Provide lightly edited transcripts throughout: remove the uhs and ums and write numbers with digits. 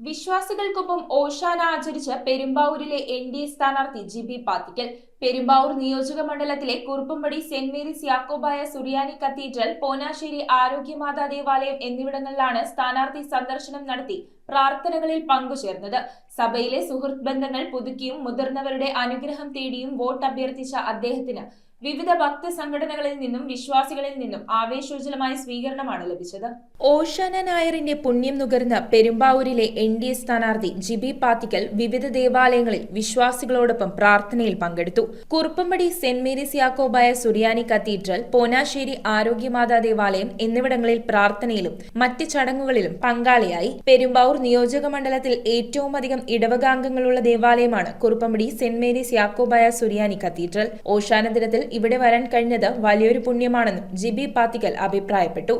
വിശ്വാസികൾക്കൊപ്പം ഓശാന ആചരിച്ച് പെരുമ്പാവൂരിലെ NDA സ്ഥാനാർത്ഥി GB Pathikkal. Perumbavoor നിയോജക മണ്ഡലത്തിലെ കുറുപ്പുംപടി സെന്റ് മേരീസ് യാക്കോബായ സുറിയാനി കത്തീഡ്രൽ, പോനാശ്ശേരി ആരോഗ്യമാതാ ദേവാലയം എന്നിവിടങ്ങളിലാണ് സ്ഥാനാർത്ഥി സന്ദർശനം നടത്തി പ്രാർത്ഥനകളിൽ പങ്കുചേർന്നത്. സഭയിലെ സുഹൃത്ത് ബന്ധങ്ങൾ പുതുക്കിയും മുതിർന്നവരുടെ അനുഗ്രഹം തേടിയും വോട്ട് അഭ്യർത്ഥിച്ച അദ്ദേഹത്തിന് വിവിധ ഭക്ത സംഘടനകളിൽ നിന്നും വിശ്വാസികളിൽ നിന്നും ആവേശോജ്വലമായ സ്വീകരണമാണ് ലഭിച്ചത്. ഓശാന നായറിന്റെ പുണ്യം നുകർന്ന പെരുമ്പാവൂരിലെ എൻ.ഡി.എ സ്ഥാനാർത്ഥി ജിബി പാത്തിക്കൽ വിവിധ ദേവാലയങ്ങളിൽ വിശ്വാസികളോടൊപ്പം പ്രാർത്ഥനയിൽ പങ്കെടുത്തു. കുറുപ്പംപടി സെന്റ് മേരീസ് യാക്കോബായ സുറിയാനി കത്തീഡ്രൽ, പോനാശ്ശേരി ആരോഗ്യമാതാ ദേവാലയം എന്നിവിടങ്ങളിൽ പ്രാർത്ഥനയിലും മറ്റ് ചടങ്ങുകളിലും പങ്കാളിയായി. പെരുമ്പാവൂർ നിയോജക മണ്ഡലത്തിൽ ഏറ്റവും അധികം ഇടവകാംഗങ്ങളുള്ള ദേവാലയമാണ് കുറുപ്പംപടി സെന്റ് മേരീസ് യാക്കോബായ സുറിയാനി കത്തീഡ്രൽ. ഓശാന ദിനത്തിൽ ഇവിടെ വരാൻ കഴിഞ്ഞത് വലിയൊരു പുണ്യമാണെന്നും ജിബി പാത്തിക്കൽ അഭിപ്രായപ്പെട്ടു.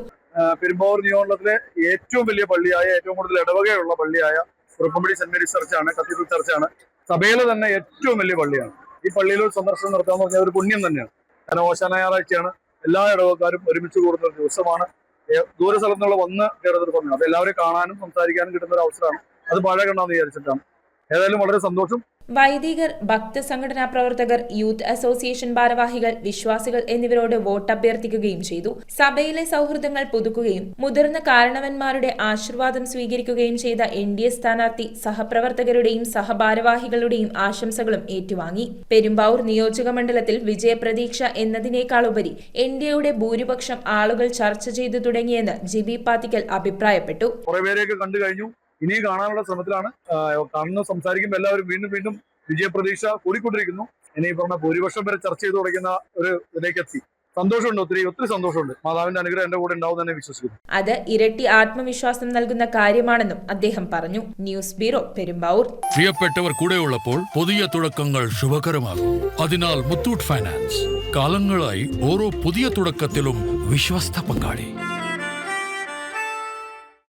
പെരുമ്പാവൂർ നിയോജകത്തിലെ ഏറ്റവും വലിയ പള്ളിയായ, ഏറ്റവും കൂടുതൽ ഇടവകയുള്ള പള്ളിയായ കുറുപ്പംപടി സെന്റ് മേരീസ് ചർച്ചാണ്, കത്തീഡ്രൽ ചർച്ചാണ്. സഭയിലെ തന്നെ ഏറ്റവും വലിയ പള്ളിയാണ്. ഈ പള്ളിയിൽ സന്ദർശനം നടത്താന്ന് പറഞ്ഞാൽ ഒരു പുണ്യം തന്നെയാണ്. കാരണം ഓശാന ഞായറാഴ്ചയാണ്, എല്ലാ ഇടവക്കാരും ഒരുമിച്ച് കൂടുന്ന ഒരു ദിവസമാണ്. ദൂര സ്ഥലത്ത് നിന്നുള്ള വന്ന് കയറുന്നൊരു സമയം. അത് എല്ലാവരെയും കാണാനും സംസാരിക്കാനും കിട്ടുന്ന ഒരു അവസരമാണ്. അത് മഴ കണ്ടാന്ന് വിചാരിച്ചിട്ടാണ്. ഏതായാലും വളരെ സന്തോഷം. വൈദികർ, ഭക്ത സംഘടനാ പ്രവർത്തകർ, യൂത്ത് അസോസിയേഷൻ ഭാരവാഹികൾ, വിശ്വാസികൾ എന്നിവരോട് വോട്ട് അഭ്യർത്ഥിക്കുകയും ചെയ്തു. സഭയിലെ സൗഹൃദങ്ങൾ പുതുക്കുകയും മുതിർന്ന കാരണവന്മാരുടെ ആശീർവാദം സ്വീകരിക്കുകയും ചെയ്ത എൻ.ഡി.എ സ്ഥാനാർത്ഥി സഹപ്രവർത്തകരുടെയും സഹഭാരവാഹികളുടെയും ആശംസകളും ഏറ്റുവാങ്ങി. പെരുമ്പാവൂർ നിയോജക മണ്ഡലത്തിൽ വിജയപ്രതീക്ഷ എന്നതിനേക്കാളുപരി എൻ.ഡി.എയുടെ ഭൂരിപക്ഷം ആളുകൾ ചർച്ച ചെയ്തു തുടങ്ങിയെന്ന് ജിബി പാത്തിക്കൽ അഭിപ്രായപ്പെട്ടു. ഇനിയും കാണാനുള്ള ശ്രമത്തിലാണ്. കാണുന്ന സംസാരിക്കുമ്പോൾ എല്ലാവരും വീണ്ടും വീണ്ടും വിജയപ്രതീക്ഷ കൂടിക്കൊണ്ടിരിക്കുന്നു. ഇനി പറഞ്ഞ ഭൂരിപക്ഷം വരെ ചർച്ച ചെയ്ത് തുടങ്ങുന്ന ഒരു ഇതിലേക്ക് എത്തി. സന്തോഷമുണ്ട്, ഒത്തിരി സന്തോഷമുണ്ട്. മാതാവിന്റെ അനുഗ്രഹം എന്റെ കൂടെ ഉണ്ടാവും തന്നെ വിശ്വസിക്കുന്നു. അത് ഇരട്ടി ആത്മവിശ്വാസം നൽകുന്ന കാര്യമാണെന്നും അദ്ദേഹം പറഞ്ഞു. News bureau, Perumbavoor. പ്രിയപ്പെട്ടവർ കൂടെയുള്ളപ്പോൾ പുതിയ തുടക്കങ്ങൾ ശുഭകരമാകും. അതിനാൽ മുത്തൂറ്റ് ഫൈനാൻസ് കാലങ്ങളായി ഓരോ പുതിയ തുടക്കത്തിലും വിശ്വസ്ത പങ്കാളി.